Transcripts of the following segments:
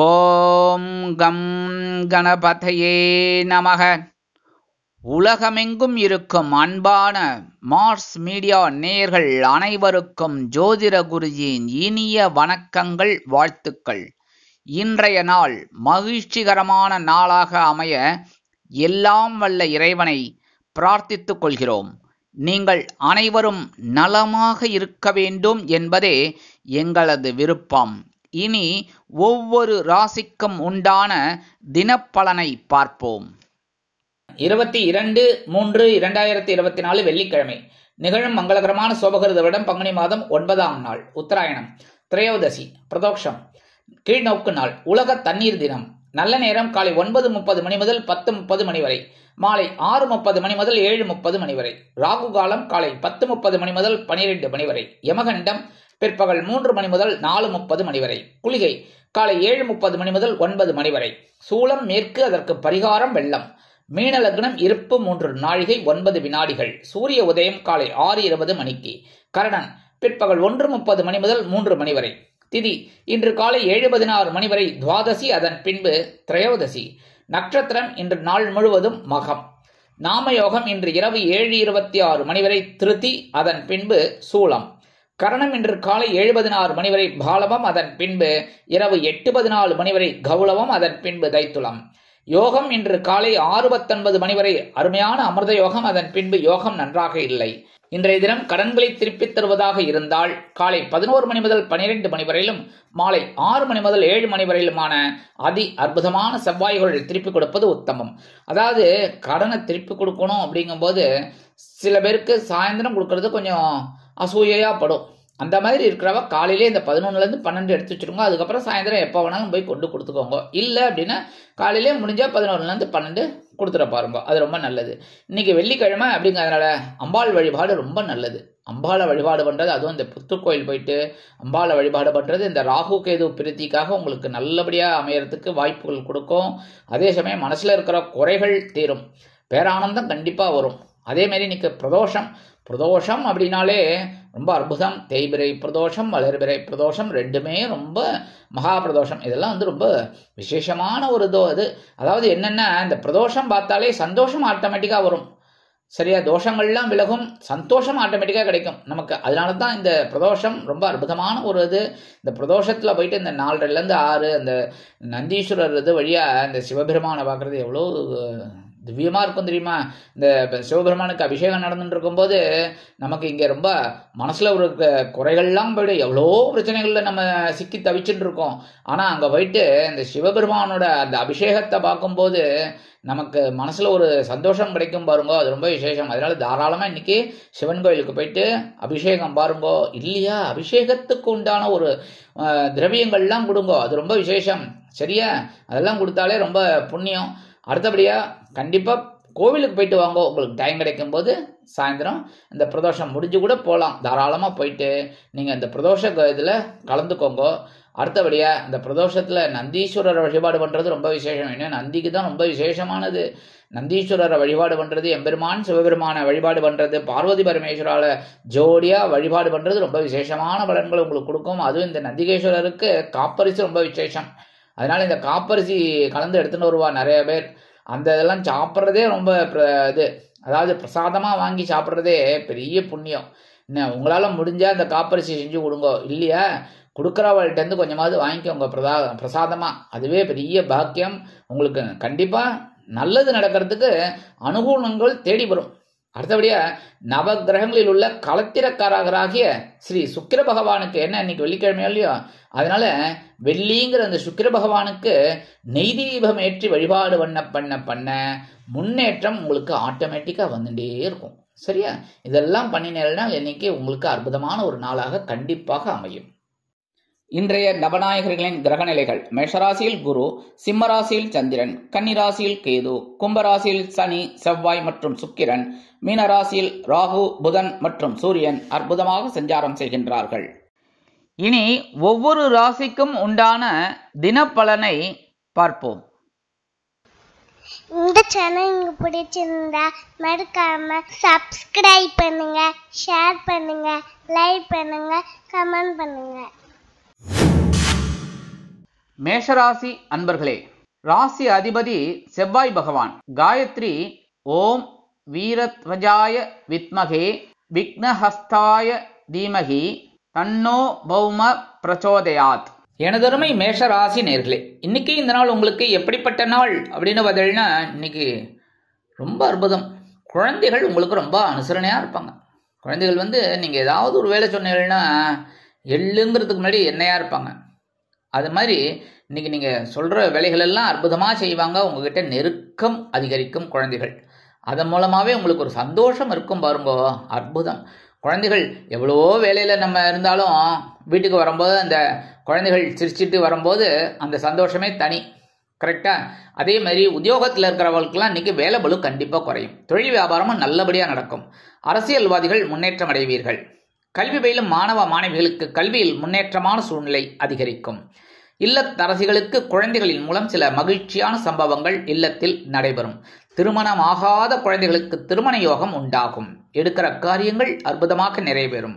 ஓம் come கணபதையே நமக. உலகமெங்கும் இருக்கும் அன்பான மார்ஸ் மீடியா நேயர்கள் அனைவருக்கும் ஜோதிட குருஜியின் இனிய வணக்கங்கள், வாழ்த்துக்கள். இன்றைய நாள் மகிழ்ச்சிகரமான நாளாக அமைய எல்லாம் வல்ல இறைவனை பிரார்த்தித்துக் கொள்கிறோம். நீங்கள் அனைவரும் நலமாக இருக்க வேண்டும் என்பதே எங்களது விருப்பம். இனி ஒவ்வொரு ராசிக்கும் உண்டான தினப்பலனை பார்ப்போம். 22/3/2024 வெள்ளிக்கிழமை நிகழும் மங்களகரமான சோபகிருத வருடம் பங்குனி மாதம் 9ஆம் நாள், உத்தராயணம், திரையோதசி, பிரதோஷம், கீழ்நோக்கு நாள், உலக தண்ணீர் தினம். நல்ல நேரம் காலை 9:30 மணி முதல் 10:30 மணி வரை, மாலை 6:30 மணி முதல் 7:30 மணி வரை. ராகு காலம் காலை 10:30 மணி முதல் 12 மணி வரை. யமகண்டம் பிற்பகல் 3 மணி முதல் 4:30 மணி வரை. குளிகை காலை 7:30 மணி முதல் 9 மணி வரை. சூலம் மேற்கு, அதற்கு பரிகாரம் வெள்ளம். மீன லக்னம், இருப்பு 3 நாழிகை 9 வினாடிகள். சூரிய உதயம் காலை 6:20 மணிக்கு. கரணன் பிற்பகல் 1:30 மணி முதல் 3 மணி வரை. திதி இன்று காலை 7:16 மணி வரை துவாதசி, அதன் பின்பு திரையோதசி. நட்சத்திரம் இன்று நாள் முழுவதும் மகம். நாமயோகம் இன்று இரவு 7:26 மணி வரை திருதி, அதன் பின்பு சூலம். கரணம் இன்று காலை 7:16 மணி வரை பாலவம், அதன் பின்பு இரவு 8:14 மணி வரை கௌளவம், அதன் பின்பு தைத்துளம். யோகம் இன்று காலை 6:19 மணி வரை அருமையான அமிர்த யோகம், அதன் பின்பு யோகம் நன்றாக இல்லை. இன்றைய தினம் கடன்களை திருப்பித் தருவதாக இருந்தால் காலை 11 மணி முதல் 12 மணி வரையிலும், மாலை 6 மணி முதல் 7 மணி வரையிலுமான அதி அற்புதமான செவ்வாய்கள் திருப்பி கொடுப்பது உத்தமம். அதாவது கடனை திருப்பி கொடுக்கணும் அப்படிங்கும்போது சில பேருக்கு சாயந்தரம் கொடுக்கறது கொஞ்சம் அசூயையா படும். அந்த மாதிரி இருக்கிறவ காலையிலே இந்த 11லேருந்து 12 எடுத்து வச்சுருங்க. அதுக்கப்புறம் சாயந்தரம் எப்போ வேணாலும் போய் கொண்டு கொடுத்துக்கோங்க. இல்லை அப்படின்னா காலையிலே முடிஞ்சால் 11லேருந்து 12 கொடுத்துட பாருங்க. அது ரொம்ப நல்லது. இன்னைக்கு வெள்ளிக்கிழமை அப்படிங்கிறதுனால அம்பாள் வழிபாடு ரொம்ப நல்லது. அம்பாளை வழிபாடு பண்ணுறது, அதுவும் இந்த புத்துக்கோயில் போயிட்டு அம்பாளை வழிபாடு பண்ணுறது இந்த ராகு கேது பிரீத்திக்காக உங்களுக்கு நல்லபடியாக அமையறதுக்கு வாய்ப்புகள் கொடுக்கும். அதே சமயம் மனசில் இருக்கிற குறைகள் தீரும், பேரானந்தம் கண்டிப்பாக வரும். அதேமாரி இன்னைக்கு பிரதோஷம் அப்படின்னாலே ரொம்ப அற்புதம். தேய்பிரை பிரதோஷம், வளர்பிறை பிரதோஷம் ரெண்டுமே ரொம்ப மகா பிரதோஷம். இதெல்லாம் ரொம்ப விசேஷமான ஒரு இது. அதாவது என்னென்னா, இந்த பிரதோஷம் பார்த்தாலே சந்தோஷம் ஆட்டோமேட்டிக்காக வரும். சரியா, தோஷங்கள்லாம் விலகும், சந்தோஷம் ஆட்டோமேட்டிக்காக கிடைக்கும் நமக்கு. அதனால தான் இந்த பிரதோஷம் ரொம்ப அற்புதமான ஒரு இது. இந்த பிரதோஷத்தில் போயிட்டு இந்த 4லேருந்து 6 அந்த நந்தீஸ்வரர் இது வழியாக இந்த சிவபெருமானை பார்க்குறது எவ்வளோ திவ்யமாக இருக்கும் தெரியுமா. இந்த சிவபெருமானுக்கு அபிஷேகம் நடந்துட்டு இருக்கும்போது நமக்கு இங்கே ரொம்ப மனசில் ஒரு குறைகள்லாம் போய்ட்டு எவ்வளோ பிரச்சனைகளில் நம்ம சிக்கி தவிச்சுட்டு இருக்கோம். ஆனால் அங்கே போயிட்டு இந்த சிவபெருமானோட அந்த அபிஷேகத்தை பார்க்கும்போது நமக்கு மனசில் ஒரு சந்தோஷம் கிடைக்கும் பாருங்கோ. அது ரொம்ப விசேஷம். அதனால தாராளமாக இன்னைக்கு சிவன் கோயிலுக்கு போயிட்டு அபிஷேகம் பாருங்கோ. இல்லையா, அபிஷேகத்துக்கு உண்டான ஒரு திரவியங்கள்லாம் கொடுங்கோ. அது ரொம்ப விசேஷம். சரியா, அதெல்லாம் கொடுத்தாலே ரொம்ப புண்ணியம். அடுத்தபடியாக கண்டிப்பாக கோவிலுக்கு போயிட்டு வாங்க. உங்களுக்கு டைம் கிடைக்கும் போது சாயந்தரம் இந்த பிரதோஷம் முடிஞ்சு கூட போகலாம். தாராளமாக போயிட்டு நீங்கள் இந்த பிரதோஷ இதில் கலந்துக்கோங்க. அடுத்தபடியாக இந்த பிரதோஷத்தில் நந்தீஸ்வரரை வழிபாடு பண்ணுறது ரொம்ப விசேஷம். ஏன்னா நந்திக்கு தான் ரொம்ப விசேஷமானது. நந்தீஸ்வரரை வழிபாடு பண்ணுறது, எம்பெருமான் சிவபெருமானை வழிபாடு பண்ணுறது, பார்வதி பரமேஸ்வரால ஜோடியாக வழிபாடு பண்ணுறது ரொம்ப விசேஷமான பலன்கள் உங்களுக்கு கொடுக்கும். அதுவும் இந்த நந்திகேஸ்வரருக்கு காப்பரிசி ரொம்ப விசேஷம். அதனால் இந்த காப்பரிசி கலந்து எடுத்துகிட்டு வருவா நிறைய பேர். அந்த இதெல்லாம் சாப்பிட்றதே ரொம்ப இது. அதாவது பிரசாதமாக வாங்கி சாப்பிட்றதே பெரிய புண்ணியம். என்ன, உங்களால் முடிஞ்சால் அந்த காப்பரிசி செஞ்சு கொடுங்க. இல்லையா, கொடுக்குறவள்கிட்டருந்து கொஞ்சமாவது வாங்கிக்கோங்க பிரசாதமாக. அதுவே பெரிய பாக்கியம். உங்களுக்கு கண்டிப்பாக நல்லது நடக்கிறதுக்கு அனுகூலங்கள் தேடி வரும். அடுத்தபடியாக நவ கிரகங்களில் உள்ள கலத்திரக்காரராகிய ஸ்ரீ சுக்கிர பகவானுக்கு என்ன இன்னைக்கு வெள்ளிக்கிழமையோ இல்லையோ, அதனால வெள்ளிங்கிற அந்த சுக்கிர பகவானுக்கு நெய் தீபம் ஏற்றி வழிபாடு பண்ண முன்னேற்றம் உங்களுக்கு ஆட்டோமேட்டிக்காக வந்துட்டே இருக்கும். சரியா, இதெல்லாம் பண்ணினால் இன்னைக்கு உங்களுக்கு அற்புதமான ஒரு நாளாக கண்டிப்பாக அமையும். இன்றைய நவநாயகர்களின் கிரகநிலைகள்: மேஷராசியில் குரு, சிம்மராசியில் சந்திரன், கன்னிராசியில் கேது, கும்பராசியில் சனி, செவ்வாய் மற்றும் சுக்கிரன், மீனராசியில் ராகு, புதன் மற்றும் சூரியன் அற்புதமாக சஞ்சாரம் செய்கின்றார்கள். இனி ஒவ்வொரு ராசிக்கும் உண்டான தினப்பலனை பார்ப்போம். இந்த சேனல் உங்களுக்கு பிடிச்சிருந்தா மறக்காம சப்ஸ்கிரைப் பண்ணுங்க, ஷேர் பண்ணுங்க, லைக் பண்ணுங்க, கமெண்ட் பண்ணுங்க. மேஷராசி அன்பர்களே, ராசி அதிபதி செவ்வாய் பகவான். காயத்ரி ஓம் வீரத்வஜாய வித்மகே விக்னஹஸ்தாய தீமகி தன்னோ பௌம பிரச்சோதயாத். எனதருமை மேஷராசி நேர்களே, இன்னைக்கு இந்த நாள் உங்களுக்கு எப்படிப்பட்ட நாள் அப்படின்னு பதில்னா, இன்னைக்கு ரொம்ப அற்புதம். குழந்தைகள் உங்களுக்கு ரொம்ப அனுசரணையாக இருப்பாங்க. குழந்தைகள் நீங்கள் ஏதாவது ஒரு வேலை சொன்னீங்கன்னா எள்ளுங்கிறதுக்கு முன்னாடி என்னையாக இருப்பாங்க. அது மாதிரி இன்னைக்கு நீங்கள் சொல்கிற வேலைகள் எல்லாம் அற்புதமாக செய்வாங்க. உங்ககிட்ட நெருக்கம் அதிகரிக்கும் குழந்தைகள். அதன் மூலமாகவே உங்களுக்கு ஒரு சந்தோஷம் இருக்கும் பாருங்கோ, அற்புதம். குழந்தைகள் எவ்வளவோ வேலையில் நம்ம இருந்தாலும் வீட்டுக்கு வரும்போது அந்த குழந்தைகள் சிரிச்சிட்டு வரும்போது அந்த சந்தோஷமே தனி. கரெக்டாக? அதே மாதிரி உத்தியோகத்தில் இருக்கிறவங்களுக்குலாம் இன்றைக்கி வேலை பளு கண்டிப்பாக குறையும். தொழில் வியாபாரமும் நல்லபடியாக நடக்கும். அரசியல்வாதிகள் முன்னேற்றம் அடைவீர்கள். கல்வி பயிலும் மாணவ மாணவிகளுக்கு கல்வியில் முன்னேற்றமான சூழ்நிலை அதிகரிக்கும். இல்லத்தரசிகளுக்கு குழந்தைகளின் மூலம் சில மகிழ்ச்சியான சம்பவங்கள் இல்லத்தில் நடைபெறும். திருமணமாகாத குழந்தைகளுக்கு திருமண யோகம் உண்டாகும். எடுக்கிற காரியங்கள் அற்புதமாக நிறைவேறும்.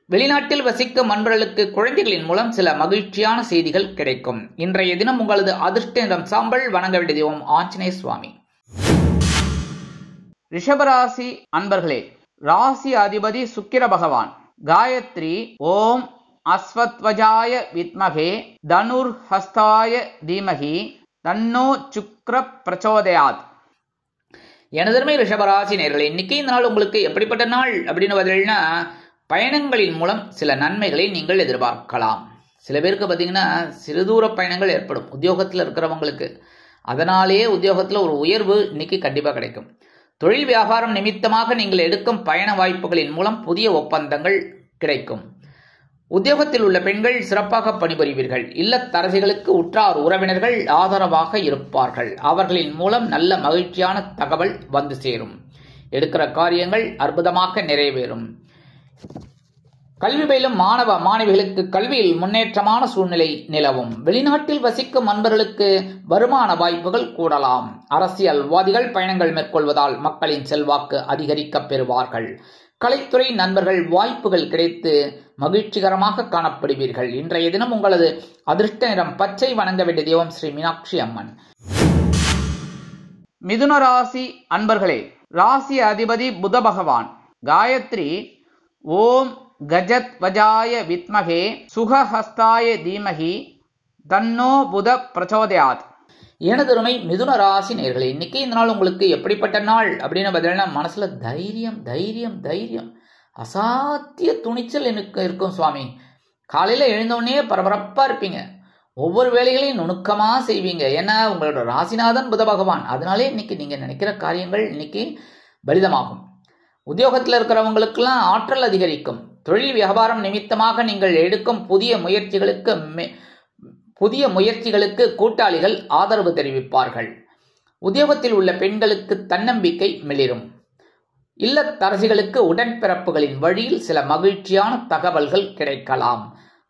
வெளிநாட்டில் வசிக்கும் அன்பர்களுக்கு குழந்தைகளின் மூலம் சில மகிழ்ச்சியான செய்திகள் கிடைக்கும். இன்றைய தினம் உங்களது அதிர்ஷ்ட நிறம் சாம்பல். வணங்க வேண்டிய தெய்வம் ஆஞ்சநேய சுவாமி. ரிஷபராசி அன்பர்களே, ராசி அதிபதி சுக்கிர பகவான். காயத்ரி ஓம் அஸ்வத்வஜாய வித்மகே தனுர் ஹஸ்தாய தீமகி தன்னோ சுக்ர பிரச்சோதயாத். எனதருமை ரிஷபராசி நேயர்களே, இன்னைக்கு இந்த நாள் உங்களுக்கு எப்படிப்பட்ட நாள் அப்படின்னு பதில்னா, பயணங்களின் மூலம் சில நன்மைகளை நீங்கள் எதிர்பார்க்கலாம். சில பேருக்கு பார்த்தீங்கன்னா சிறுதூர பயணங்கள் ஏற்படும் உத்தியோகத்தில் இருக்கிறவங்களுக்கு. அதனாலேயே உத்தியோகத்தில் ஒரு உயர்வு இன்னைக்கு கண்டிப்பாக கிடைக்கும். தொழில் வியாபாரம் நிமித்தமாக நீங்கள் எடுக்கும் பயண வாய்ப்புகளின் மூலம் புதிய ஒப்பந்தங்கள் கிடைக்கும். உத்தியோகத்தில் உள்ள பெண்கள் சிறப்பாக பணிபுரிவீர்கள். இல்லத்தரசிகளுக்கு உற்றார் உறவினர்கள் ஆதரவாக இருப்பார்கள். அவர்களின் மூலம் நல்ல மகிழ்ச்சியான தகவல் வந்து சேரும். எடுக்கிற காரியங்கள் அற்புதமாக நிறைவேறும். கல்வி பயிலும் மாணவ மாணவிகளுக்கு கல்வியில் முன்னேற்றமான சூழ்நிலை நிலவும். வெளிநாட்டில் வசிக்கும் அன்பர்களுக்கு வருமான வாய்ப்புகள் கூடலாம். அரசியல்வாதிகள் பயணங்கள் மேற்கொள்வதால் மக்களின் செல்வாக்கு அதிகரிக்க பெறுவார்கள். கலைத்துறை நண்பர்கள் வாய்ப்புகள் கிடைத்து மகிழ்ச்சிகரமாக காணப்படுவீர்கள். இன்றைய தினம் உங்களது அதிர்ஷ்ட நிறம் பச்சை. வணங்க வேண்டிய தெய்வம் ஸ்ரீ மீனாட்சி அம்மன். மிதுன ராசி அன்பர்களே, ராசி அதிபதி புத பகவான். காயத்ரி ஓம் கஜத்வஜாய வித்மகே சுகஹஸ்தாய தீமகி தன்னோ புத பிரச்சோதயாத். எனதருமை மிதுன ராசி நேயர்களே, இன்னைக்கு இந்த நாள் உங்களுக்கு எப்படிப்பட்ட நாள் அப்படின்னு பார்த்தீங்கன்னா, மனசுல தைரியம் தைரியம் தைரியம் அசாத்திய துணிச்சல் எனக்கு இருக்கும் சுவாமி. காலையில எழுந்தோடனே பரபரப்பா இருப்பீங்க. ஒவ்வொரு வேலைகளையும் நுணுக்கமா செய்வீங்க. ஏன்னா உங்களோட ராசிநாதன் புத பகவான். அதனாலே இன்னைக்கு நீங்க நினைக்கிற காரியங்கள் இன்னைக்கு பலிதமாகும். உத்தியோகத்தில் இருக்கிறவங்களுக்கெல்லாம் ஆற்றல் அதிகரிக்கும். தொழில் வியாபாரம் நிமித்தமாக நீங்கள் எடுக்கும் புதிய முயற்சிகளுக்கு கூட்டாளிகள் ஆதரவு தெரிவிப்பார்கள். உத்தியோகத்தில் உள்ள பெண்களுக்கு தன்னம்பிக்கை மிளிரும். இல்லத்தரசிகளுக்கு உடன்பிறப்புகளின் வழியில் சில மகிழ்ச்சியான தகவல்கள் கிடைக்கலாம்.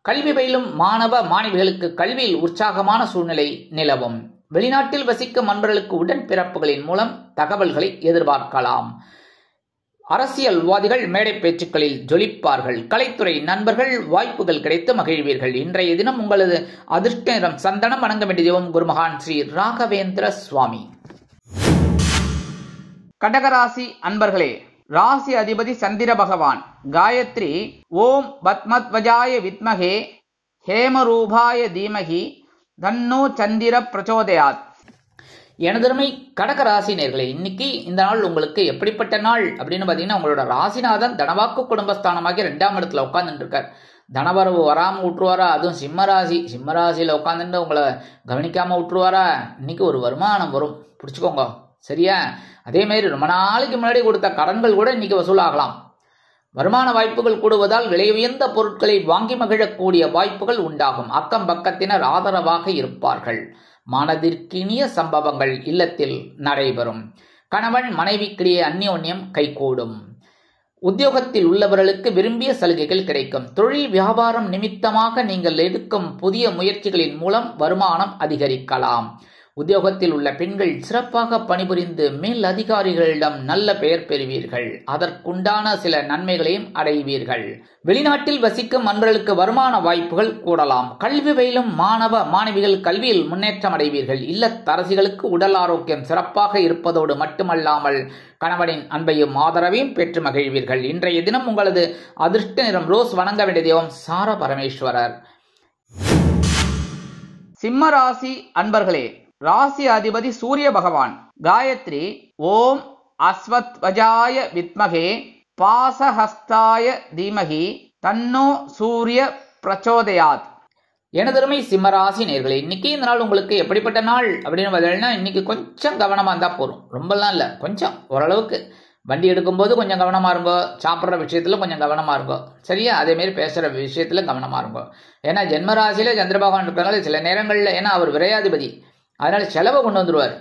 கல்வி பயிலும் மாணவ மாணவிகளுக்கு கல்வியில் உற்சாகமான சூழ்நிலை நிலவும். வெளிநாட்டில் வசிக்கும் அன்பர்களுக்கு உடன்பிறப்புகளின் மூலம் தகவல்களை எதிர்பார்க்கலாம். அரசியல்வாதிகள் மேடை பேச்சுக்களில் ஜொலிப்பார்கள். கலைத்துறை நண்பர்கள் வாய்ப்புகள் கிடைத்து மகிழ்வீர்கள். இன்றைய தினம் உங்களது அதிர்ஷ்ட நிறம் சந்தனம். வணங்க வேண்டிய தெய்வம் குருமகான் ஸ்ரீ ராகவேந்திர சுவாமி. கடகராசி அன்பர்களே, ராசி அதிபதி சந்திர பகவான். காயத்ரி ஓம் பத்மத்வஜாய வித்மகே ஹேமரூபாய தீமகி தன்னோ சந்திர பிரச்சோதயாத். எனதருமை கடக ராசி நேயர்களே, இன்னைக்கு இந்த நாள் உங்களுக்கு எப்படிப்பட்ட நாள் அப்படின்னு பார்த்தீங்கன்னா, உங்களோட ராசிநாதன் தனவாக்கு குடும்பஸ்தானமாகி 2ஆம் இடத்துல உட்கார்ந்துட்டு இருக்கார். தனவரவு வராமல் விட்டுருவாரா? அதுவும் சிம்ம ராசியில் உட்காந்துட்டு உங்களை கவனிக்காமல் விட்டுருவாரா? இன்னைக்கு ஒரு வருமானம் வரும், பிடிச்சிக்கோங்க. சரியா? அதே மாதிரி ரொம்ப நாளைக்கு முன்னாடி கொடுத்த கடன்கள் கூட இன்னைக்கு வசூலாகலாம். வருமான வாய்ப்புகள் கூடுவதால் விலை உயர்ந்த பொருட்களை வாங்கி மகிழக்கூடிய வாய்ப்புகள் உண்டாகும். அக்கம் பக்கத்தினர் ஆதரவாக இருப்பார்கள். மனதிற்கினிய சம்பவங்கள் இல்லத்தில் நடைபெறும். கணவன் மனைவிக்கிடையே அந்யோன்யம் கைகூடும். உத்தியோகத்தில் உள்ளவர்களுக்கு விரும்பிய சலுகைகள் கிடைக்கும். தொழில் வியாபாரம் நிமித்தமாக நீங்கள் எடுக்கும் புதிய முயற்சிகளின் மூலம் வருமானம் அதிகரிக்கலாம். உத்தியோகத்தில் உள்ள பெண்கள் சிறப்பாக பணிபுரிந்து மேல் அதிகாரிகளிடம் நல்ல பெயர் பெறுவீர்கள். அதற்குண்டான சில நன்மைகளையும் அடைவீர்கள். வெளிநாட்டில் வசிக்கும் அன்பர்களுக்கு வருமான வாய்ப்புகள் கூடலாம். கல்வி பயிலும் மாணவ மாணவிகள் கல்வியில் முன்னேற்றம் அடைவீர்கள். இல்லத்தரசிகளுக்கு உடல் ஆரோக்கியம் சிறப்பாக இருப்பதோடு மட்டுமல்லாமல் கணவனின் அன்பையும் ஆதரவையும் பெற்று மகிழ்வீர்கள். இன்றைய தினம் உங்களது அதிர்ஷ்ட நிறம் ரோஸ். வணங்க வேண்டிய தெய்வம் சார பரமேஸ்வரர். சிம்ம ராசி அன்பர்களே, ராசி அதிபதி சூரிய பகவான். காயத்ரி ஓம் அஸ்வத்வஜாய வித்மகே பாசஹஸ்தாய தீமகி தன்னோ சூரிய பிரச்சோதயாத். எனதருமை சிம்மராசி நேர்களே, இன்னைக்கு இந்த நாள் உங்களுக்கு எப்படிப்பட்ட நாள் அப்படின்னு பார்த்தீங்கன்னா, இன்னைக்கு கொஞ்சம் கவனமா இருந்தா போதும். ரொம்பலாம் இல்லை, கொஞ்சம் ஓரளவுக்கு. வண்டி எடுக்கும்போது கொஞ்சம் கவனமா இருங்கோ. சாப்பிட்ற விஷயத்துல கொஞ்சம் கவனமா இருங்கோ. சரியா? அதே மாதிரி பேசுற விஷயத்துல கவனமா இருங்கோ. ஏன்னா ஜென்மராசியில சந்திர பகவான் இருக்கிறனால சில நேரங்கள்ல, ஏன்னா அவர் விரையாதிபதி, அதனால செலவை கொண்டு வந்துருவார்.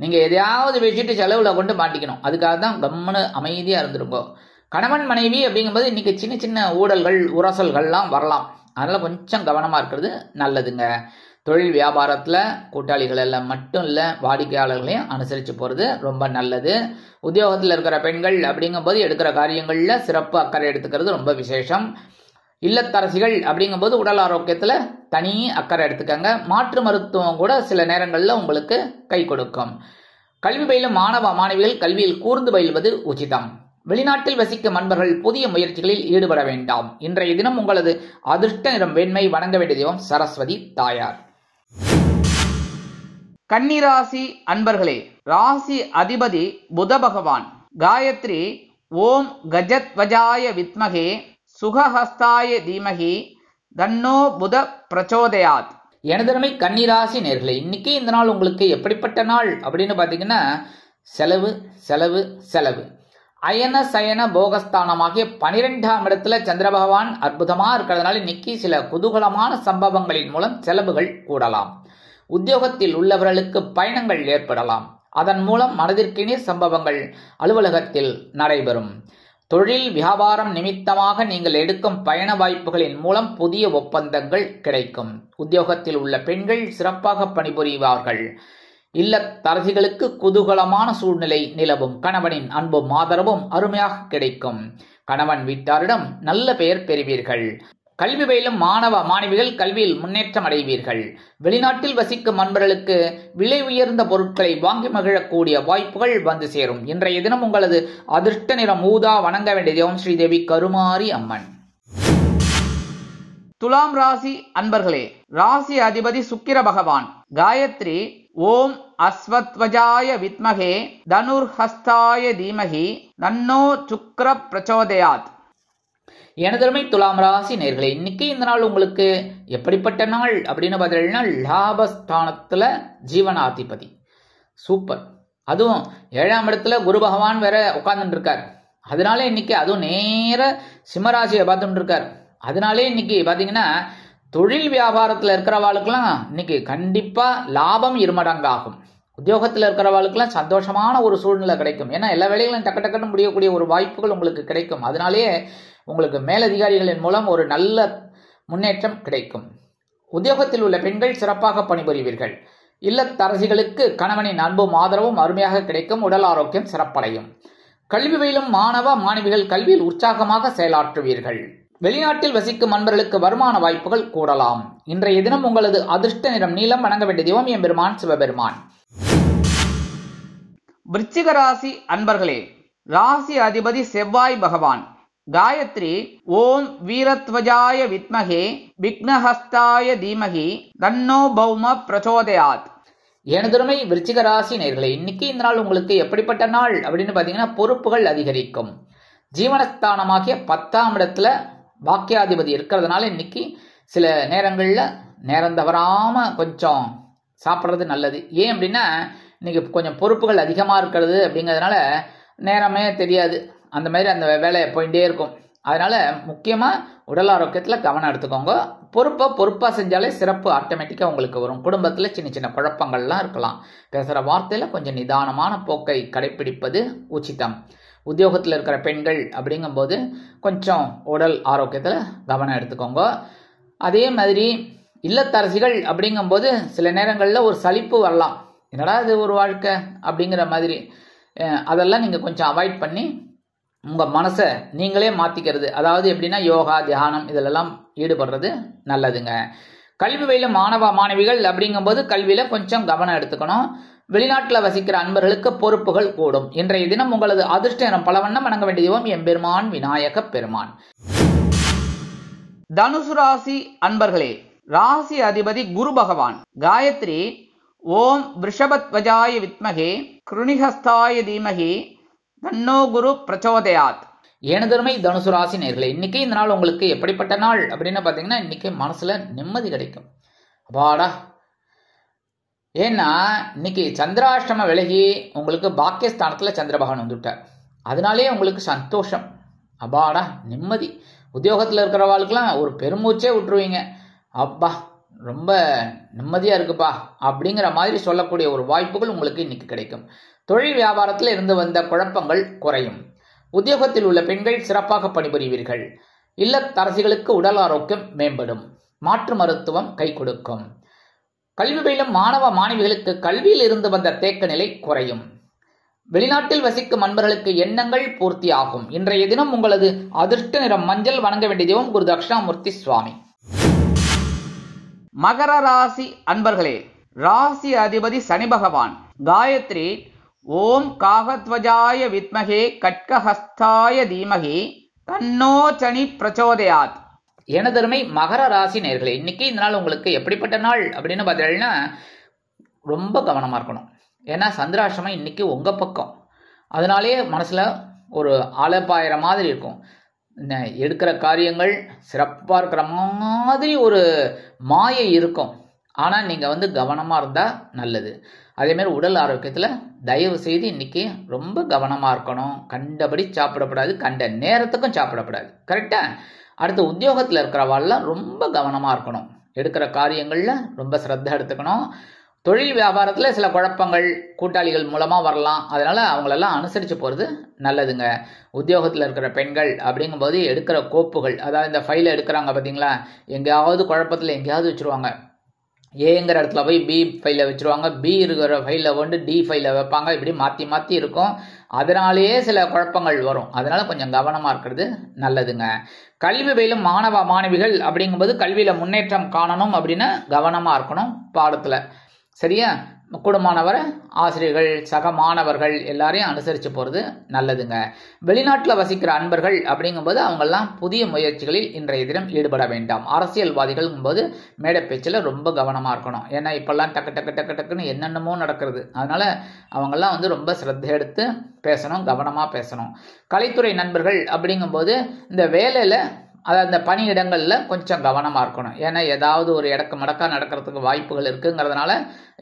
நீங்க எதையாவது வச்சுட்டு செலவுல கொண்டு மாட்டிக்கணும். அதுக்காக தான் கம்முன்னு அமைதியா இருந்துருங்கோ. கணவன் மனைவி அப்படிங்கும்போது இன்னைக்கு சின்ன சின்ன ஊழல்கள் உரசல்கள்லாம் வரலாம். அதனால கொஞ்சம் கவனமா இருக்கிறது நல்லதுங்க. தொழில் வியாபாரத்துல கூட்டாளிகள் எல்லாம் மட்டும் இல்ல, வாடிக்கையாளர்களையும் அனுசரிச்சு போறது ரொம்ப நல்லது. உத்தியோகத்தில் இருக்கிற பெண்கள் அப்படிங்கும்போது எடுக்கிற காரியங்கள்ல சிறப்பு அக்கறை எடுத்துக்கிறது ரொம்ப விசேஷம். இல்லத்தரசிகள் அப்படிங்கும்போது உடல் ஆரோக்கியத்துல தனி அக்கறை எடுத்துக்கங்க. மாற்று மருத்துவம் கூட சில நேரங்கள்ல உங்களுக்கு கை கொடுக்கும். கல்வி பயிலும் மாணவ மாணவிகள் கல்வியில் கூர்ந்து பயில்வது உச்சிதம். வெளிநாட்டில் வசிக்கும் அன்பர்கள் புதிய முயற்சிகளில் ஈடுபட வேண்டாம். இன்றைய தினம் உங்களது அதிர்ஷ்ட நிறம் வெண்மை. வணங்க வேண்டிய தெய்வம் சரஸ்வதி தாயார். கன்னிராசி அன்பர்களே, ராசி அதிபதி புத பகவான். காயத்ரி ஓம் கஜத்வஜாய வித்மகே சுகஹஸ்தாய தீமகி தன்னோ புத பிரச்சோதயாத். எனதருமை கன்னிராசி நேர்களே, இன்னைக்கு இந்த நாள் உங்களுக்கு எப்படிப்பட்ட நாள் அப்படின்னு பாத்தீங்கன்னா, செலவு செலவு செலவு. அயன சயன போகஸ்தானமாகிய 12ஆம் இடத்துல சந்திர பகவான் அற்புதமா இருக்கிறதுனால இன்னைக்கு சில குதூகலமான சம்பவங்களின் மூலம் செலவுகள் கூடலாம். உத்தியோகத்தில் உள்ளவர்களுக்கு பயணங்கள் ஏற்படலாம். அதன் மூலம் மனதிற்கினிய சம்பவங்கள் அலுவலகத்தில் நடைபெறும். தொழில் வியாபாரம் நிமித்தமாக நீங்கள் எடுக்கும் பயண வாய்ப்புகளின் மூலம் புதிய ஒப்பந்தங்கள் கிடைக்கும். உத்தியோகத்தில் உள்ள பெண்கள் சிறப்பாக பணிபுரிவார்கள். இல்லத்தரசிகளுக்கு குதூகலமான சூழ்நிலை நிலவும். கணவனின் அன்பும் ஆதரவும் அருமையாக கிடைக்கும். கணவன் வீட்டாரிடம் நல்ல பெயர் பெறுவீர்கள். கல்வி பயிலும் மாணவ மாணவிகள் கல்வியில் முன்னேற்றம் அடைவீர்கள். வெளிநாட்டில் வசிக்கும் அன்பர்களுக்கு விலை உயர்ந்த பொருட்களை வாங்கி மகிழக்கூடிய வாய்ப்புகள் வந்து சேரும். இன்றைய தினம் உங்களது அதிர்ஷ்ட நிறம் ஊதா. வணங்க வேண்டிய தெய்வம் ஸ்ரீதேவி கருமாரி அம்மன். துலாம் ராசி அன்பர்களே, ராசி அதிபதி சுக்கிர பகவான். காயத்ரி ஓம் அஸ்வத்வஜாய வித்மகே தனுர்ஹஸ்தாய தீமகி தன்னோ சுக்ர பிரச்சோதயாத். எனதருமை துலாம் ராசி நேர்களே, இன்னைக்கு இந்த நாள் உங்களுக்கு எப்படிப்பட்ட நாள் அப்படின்னு பார்த்தீங்கன்னா, லாபஸ்தானத்துல ஜீவனாதிபதி சூப்பர். அதுவும் 7ஆம் இடத்துல குரு பகவான் வேற உட்கார்ந்துட்டு இருக்கார். அதனால இன்னைக்கு அதுவும் நேர சிம்மராசியை பார்த்துட்டு இருக்கார். அதனாலே இன்னைக்கு பாத்தீங்கன்னா, தொழில் வியாபாரத்துல இருக்கிறவாளுக்கெல்லாம் இன்னைக்கு கண்டிப்பா லாபம் இருமடங்காகும். உத்தியோகத்தில் இருக்கிறவாளுக்கெல்லாம் சந்தோஷமான ஒரு சூழ்நிலை கிடைக்கும். ஏன்னா எல்லா வேலைகளும் டக்கு டக்குன்னு முடியக்கூடிய ஒரு வாய்ப்புகள் உங்களுக்கு கிடைக்கும். அதனாலேயே உங்களுக்கு மேலதிகாரிகளின் மூலம் ஒரு நல்ல முன்னேற்றம் கிடைக்கும். உத்தியோகத்தில் உள்ள பெண்கள் சிறப்பாக பணிபுரிவீர்கள். இல்லத்தரசிகளுக்கு கணவனின் அன்பும் ஆதரவும் அருமையாக கிடைக்கும். உடல் ஆரோக்கியம் சிறப்படையும். கல்வி பயிலும் மாணவ மாணவிகள் கல்வியில் உற்சாகமாக செயலாற்றுவீர்கள். வெளிநாட்டில் வசிக்கும் அன்பர்களுக்கு வருமான வாய்ப்புகள் கூடலாம். இன்றைய தினம் உங்களது அதிர்ஷ்ட நிறம் நீலம். வணங்க வேண்டிய தெய்வம் எம்பெருமான் சிவபெருமான். விருச்சிக ராசி அன்பர்களே, ராசி அதிபதி செவ்வாய் பகவான். காயத்ரி ஓம் வீரத்வஜாய வித்மகே விக்னஹஸ்தாய தீமகி தன்னோ பௌம பிரச்சோதயாத். எனதருமை விருச்சிக ராசி நேர்களே, இன்னைக்கு இந்த நாள் உங்களுக்கு எப்படிப்பட்ட நாள் அப்படின்னு பாத்தீங்கன்னா, பொறுப்புகள் அதிகரிக்கும். ஜீவனஸ்தானமாகிய 10ஆம் இடத்துல பாக்கியாதிபதி இருக்கிறதுனால இன்னைக்கு சில நேரங்கள்ல நேரம் தவறாம கொஞ்சம் சாப்பிட்றது நல்லது. ஏன் அப்படின்னா, இன்னைக்கு கொஞ்சம் பொறுப்புகள் அதிகமா இருக்கிறது அப்படிங்கிறதுனால நேரமே தெரியாது. அந்த மாதிரி அந்த வேலை போயிட்டே இருக்கும். அதனால முக்கியமா உடல் ஆரோக்கியத்துல கவனம் எடுத்துக்கோங்க. பொறுப்பா செஞ்சாலே சிறப்பு ஆட்டோமேட்டிக்கா உங்களுக்கு வரும். குடும்பத்துல சின்ன சின்ன குழப்பங்கள்லாம் இருக்கலாம். பேசுற வார்த்தையில கொஞ்சம் நிதானமான போக்கை கடைபிடிப்பது உச்சிதம். உத்தியோகத்தில் இருக்கிற பெண்கள் அப்படிங்கும்போது கொஞ்சம் உடல் ஆரோக்கியத்துல கவனம் எடுத்துக்கோங்க. அதே மாதிரி இல்லத்தரசிகள் அப்படிங்கும்போது சில நேரங்கள்ல ஒரு சலிப்பு வரலாம். என்னடா இது ஒரு வாழ்க்கை அப்படிங்கிற மாதிரி அதெல்லாம் நீங்கள் கொஞ்சம் அவாய்ட் பண்ணி உங்கள் மனசை நீங்களே மாற்றிக்கிறது, அதாவது எப்படின்னா யோகா தியானம் இதிலெல்லாம் ஈடுபடுறது நல்லதுங்க. கல்வி பயிலும் மாணவ மாணவிகள் அப்படிங்கும்போது கல்வியில் கொஞ்சம் கவனம் எடுத்துக்கணும். வெளிநாட்டில் வசிக்கிற அன்பர்களுக்கு பொறுப்புகள் கூடும். இன்றைய தினம் உங்களது அதிர்ஷ்ட நிறம் பல வண்ணம். வணங்க வேண்டிய தெய்வம் எம்பெருமான் விநாயக பெருமான். தனுசு ராசி அன்பர்களே, ராசி அதிபதி குரு பகவான். காயத்ரி ஓம் விருஷபத்வஜாய வித்மகே கிருணிஹஸ்தாய தீமகி தன்னோ குரு பிரச்சோதயாத். எனதருமை தனுசு ராசி நேயர்களே, இன்னைக்கு இந்த நாள் உங்களுக்கு எப்படிப்பட்ட நாள் அப்படின்னு பார்த்தீங்கன்னா, இன்னைக்கு மனசுல நிம்மதி கிடைக்கும். அப்பாடா, ஏன்னா இன்னைக்கு சந்திராஷ்டம விலகி உங்களுக்கு பாக்கியஸ்தானத்தில் சந்திர பகவான் வந்துவிட்டார். அதனாலே உங்களுக்கு சந்தோஷம், அப்பாடா நிம்மதி. உத்தியோகத்தில் இருக்கிறவாளுக்கெல்லாம் ஒரு பெருமூச்சே விட்டுருவீங்க. அப்பா ரொம்ப நிம்மதியாக இருக்குப்பா அப்படிங்கிற மாதிரி சொல்லக்கூடிய ஒரு வாய்ப்புகள் உங்களுக்கு இன்னைக்கு கிடைக்கும். தொழில் வியாபாரத்தில் இருந்து வந்த குழப்பங்கள் குறையும். உத்தியோகத்தில் உள்ள பெண்கள் சிறப்பாக பணிபுரிவீர்கள். இல்லத்தரசிகளுக்கு உடல் ஆரோக்கியம் மேம்படும். மாற்று மருத்துவம் கை கொடுக்கும். கல்வி பயிலும் மாணவ மாணவிகளுக்கு கல்வியில் இருந்து வந்த தேக்க நிலை குறையும். வெளிநாட்டில் வசிக்கும் அன்பர்களுக்கு எண்ணங்கள் பூர்த்தியாகும். இன்றைய தினம் உங்களது அதிர்ஷ்ட நிறம் மஞ்சள். வணங்க வேண்டிய தெய்வம் குரு தட்சிணாமூர்த்தி சுவாமி. மகர ராசி அன்பர்களே, ராசி அதிபதி சனி பகவான். காயத்ரி ஓம் காகத்வஜாய வித்மகே கட்கஹஸ்தாய தீமகி தன்னோ சனி பிரச்சோதயாத். எனதருமை மகர ராசி நேயர்களே, இன்னைக்கு இந்த நாள் உங்களுக்கு எப்படிப்பட்ட நாள் அப்படின்னு பார்த்தீங்கன்னா, ரொம்ப கவனமாக இருக்கணும். ஏன்னா சந்திராஷ்டமம் இன்னைக்கு உங்கள் பக்கம். அதனாலே மனசில் ஒரு அலப்பாயிர மாதிரி இருக்கும். எடுக்கிற காரியங்கள் சிறப்பாக இருக்கிற மாதிரி ஒரு மாயை இருக்கும். ஆனால் நீங்கள் கவனமாக இருந்தால் நல்லது. அதேமாரி உடல் ஆரோக்கியத்தில் தயவு செய்து இன்னைக்கு ரொம்ப கவனமாக இருக்கணும். கண்டபடி சாப்பிடக்கூடாது, கண்ட நேரத்துக்கும் சாப்பிடக்கூடாது. கரெக்டாக. அடுத்து உத்தியோகத்தில் இருக்கிறவாள்லாம் ரொம்ப கவனமாக இருக்கணும். எடுக்கிற காரியங்களில் ரொம்ப சிரத்தை எடுத்துக்கணும். தொழில் வியாபாரத்தில் சில குழப்பங்கள் கூட்டாளிகள் மூலமாக வரலாம். அதனால் அவங்களெல்லாம் அனுசரித்து போகிறது நல்லதுங்க. உத்தியோகத்தில் இருக்கிற பெண்கள் அப்படிங்கும்போது எடுக்கிற கோப்புகள், அதாவது இந்த ஃபைலை எடுக்கிறாங்க பார்த்தீங்களா, எங்கேயாவது குழப்பத்தில் எங்கேயாவது வச்சுருவாங்க. ஏங்கிற இடத்துல போய் பி ஃபைலை வச்சுருவாங்க, பி இருக்கிற ஃபைலில் கொண்டு டி ஃபைலை வைப்பாங்க. இப்படி மாற்றி மாற்றி இருக்கும். அதனாலேயே சில குழப்பங்கள் வரும். அதனால் கொஞ்சம் கவனமாக இருக்கிறது நல்லதுங்க. கல்வி பயிலும் மாணவ மாணவிகள் அப்படிங்கும்போது கல்வியில் முன்னேற்றம் காணணும் அப்படின்னா கவனமாக இருக்கணும் பாடத்தில். சரியா? குடும்பமானவரை ஆசிரியர்கள் சக மாணவர்கள் எல்லாரையும் அனுசரித்து போகிறது நல்லதுங்க. வெளிநாட்டில் வசிக்கிற அன்பர்கள் அப்படிங்கும்போது அவங்கெல்லாம் புதிய முயற்சிகளில் இன்றைய தினம் ஈடுபட வேண்டாம். அரசியல்வாதிகள்ங்கும்போது மேடை பேச்சில் ரொம்ப கவனமாக இருக்கணும். ஏன்னா இப்போல்லாம் டக்கு டக்கு டக்கு டக்குன்னு என்னென்னமோ நடக்கிறது. அதனால் அவங்கெல்லாம் ரொம்ப சிரத்தை எடுத்து பேசணும், கவனமாக பேசணும். கலைத்துறை நண்பர்கள் அப்படிங்கும்போது இந்த வேலையில், அதாவது இந்த பணியிடங்களில் கொஞ்சம் கவனமாக இருக்கணும். ஏன்னா ஏதாவது ஒரு இடக்கு மடக்கா நடக்கிறதுக்கு வாய்ப்புகள் இருக்குங்கிறதுனால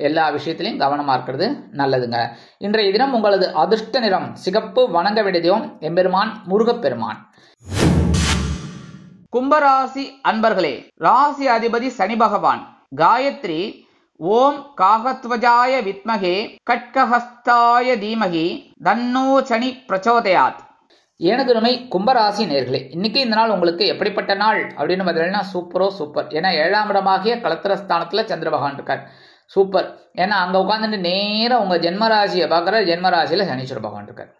எல்லா விஷயத்திலையும் கவனமாக இருக்கிறது நல்லதுங்க. இன்றைய தினம் உங்களது அதிர்ஷ்ட நிறம் சிகப்பு. வணங்க வேண்டிய தெய்வம் எம்பெருமான் முருகப்பெருமான். கும்பராசி அன்பர்களே, ராசி அதிபதி சனி பகவான். காயத்ரி ஓம் காகத்வஜாய வித்மகே கட்கஹஸ்தாய தீமகி தன்னோ சனி பிரச்சோதயாத். எனதுமை கும்பராசி நேர்களே, இன்னைக்கு இந்த நாள் உங்களுக்கு எப்படிப்பட்ட நாள் அப்படின்னு பார்த்தீங்கன்னா சூப்பரோ சூப்பர். ஏன்னா 7ஆம் இடமாகிய களத்திரஸ்தானத்தில் சந்திர பகவான் இருக்கார். சூப்பர். ஏன்னா அங்கே உட்காந்துட்டு நேராக உங்கள் ஜென்மராசியை பார்க்குற, ஜென்மராசியில் சனீஸ்வர பகவான் இருக்கார்.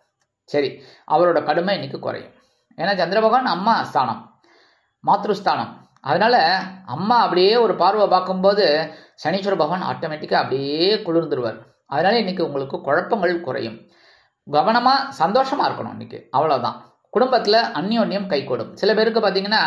சரி, அவரோட கடுமை இன்னைக்கு குறையும். ஏன்னா சந்திர பகவான் அம்மா ஸ்தானம், மாத்ருஸ்தானம். அதனால அம்மா அப்படியே ஒரு பார்வை பார்க்கும்போது சனீஸ்வர பகவான் ஆட்டோமேட்டிக்காக அப்படியே குளிர்ந்துருவார். அதனால இன்னைக்கு உங்களுக்கு குழப்பங்கள் குறையும். கவனமாக சந்தோஷமாக இருக்கணும் இன்னைக்கு, அவ்வளோதான். குடும்பத்தில் அந்யோன்யம் கைகூடும். சில பேருக்கு பார்த்தீங்கன்னா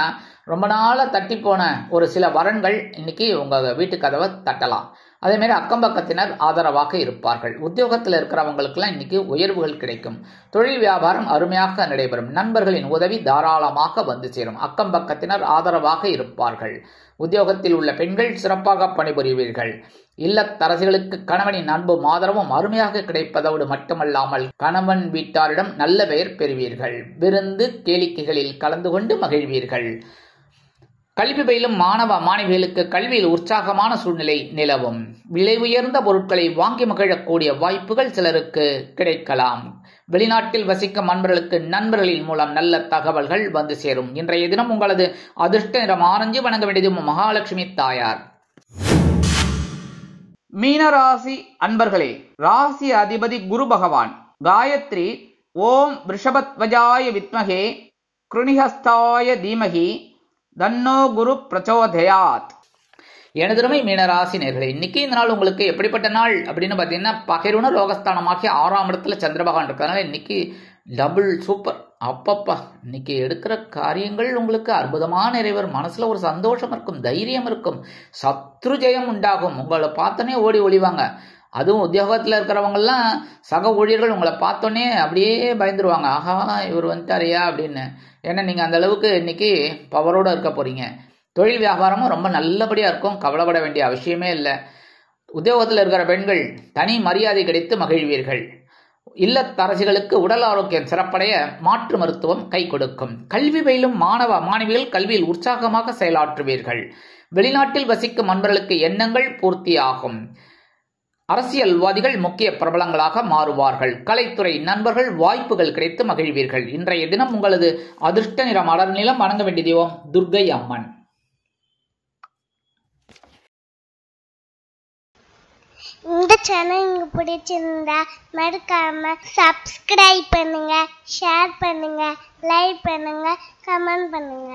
ரொம்ப நாளாக தட்டி போன ஒரு சில வரன்கள் இன்னைக்கு உங்கள் வீட்டு கதவை தட்டலாம். அதேமாரி அக்கம் பக்கத்தினர் ஆதரவாக இருப்பார்கள். உத்தியோகத்தில் இருக்கிறவங்களுக்கெல்லாம் இன்னைக்கு உயர்வுகள் கிடைக்கும். தொழில் வியாபாரம் அருமையாக நடைபெறும். நண்பர்களின் உதவி தாராளமாக வந்து சேரும். அக்கம் பக்கத்தினர் ஆதரவாக இருப்பார்கள். உத்தியோகத்தில் உள்ள பெண்கள் சிறப்பாக பணிபுரிவீர்கள். இல்லத்தரசிகளுக்கு கணவனின் அன்பும் ஆதரவும் அருமையாக கிடைப்பதோடு மட்டுமல்லாமல் கணவன் வீட்டாரிடம் நல்ல பெயர் பெறுவீர்கள். விருந்து கேளிக்கைகளில் கலந்து கொண்டு மகிழ்வீர்கள். கல்வி பயிலும் மாணவ மாணவிகளுக்கு கல்வியில் உற்சாகமான சூழ்நிலை நிலவும். விலை உயர்ந்த பொருட்களை வாங்கி மகிழக்கூடிய வாய்ப்புகள் சிலருக்கு கிடைக்கலாம். வெளிநாட்டில் வசிக்கும் அன்பர்களுக்கு நண்பர்களின் மூலம் நல்ல தகவல்கள் வந்து சேரும். இன்றைய தினம் உங்களது அதிர்ஷ்ட நிறம் ஆரஞ்சு. வணங்க வேண்டியது மகாலட்சுமி தாயார். மீனராசி அன்பர்களே, ராசி அதிபதி குரு பகவான். காயத்ரி ஓம் ரிஷபத்வஜாய வித்மகே கிருணிஹஸ்தாய தீமகி தன்னோ குரு பிரச்சோதயாத். எனதுமை மீனராசி நேர்களே, இன்னைக்கு இந்த நாள் உங்களுக்கு எப்படிப்பட்ட நாள் அப்படின்னு பார்த்தீங்கன்னா, பகிர்வுன ரோகஸ்தானமாக்கி 6ஆம் இடத்துல சந்திர பகவான் இருக்கிறதுனால இன்னைக்கு டபுள் சூப்பர். அப்பப்பா, இன்னைக்கு எடுக்கிற காரியங்கள் உங்களுக்கு அற்புதமான நிறைவேறும். மனசுல ஒரு சந்தோஷம் இருக்கும், தைரியம் இருக்கும், சத்ரு ஜெயம் உண்டாகும். உங்களை பார்த்தோன்னே ஓடி ஒளிவாங்க. அதுவும் உத்தியோகத்தில் இருக்கிறவங்கெல்லாம் சக ஊழியர்கள் உங்களை பார்த்தோன்னே அப்படியே பயந்துருவாங்க. ஆஹா, இவர் வந்துட்டாரியா அப்படின்னு. ஏன்னா நீங்கள் அந்த அளவுக்கு இன்னைக்கு பவரோடு இருக்க போறீங்க. தொழில் வியாபாரமும் ரொம்ப நல்லபடியாக இருக்கும், கவலைப்பட வேண்டிய அவசியமே இல்லை. உத்தியோகத்தில் இருக்கிற பெண்கள் தனி மரியாதை கிடைத்து மகிழ்வீர்கள். இல்லத்தரசிகளுக்கு உடல் ஆரோக்கியம் சிறப்படைய மாற்று மருத்துவம் கை கொடுக்கும். கல்வி பயிலும் மாணவ மாணவிகள் கல்வியில் உற்சாகமாக செயலாற்றுவீர்கள். வெளிநாட்டில் வசிக்கும் நண்பர்களுக்கு எண்ணங்கள் பூர்த்தியாகும். அரசியல்வாதிகள் முக்கிய பிரபலங்களாக மாறுவார்கள். கலைத்துறை நண்பர்கள் வாய்ப்புகள் கிடைத்து மகிழ்வீர்கள். இன்றைய தினம் உங்களது அதிர்ஷ்ட நிற மலர் நிலம். வணங்க வேண்டிய தெய்வம் துர்க்கை அம்மன். இந்த சேனல் உங்களுக்கு பிடிச்சிருந்தா மறக்காம சப்ஸ்கிரைப் பண்ணுங்க, ஷேர் பண்ணுங்க, லைக் பண்ணுங்க, கமெண்ட் பண்ணுங்க.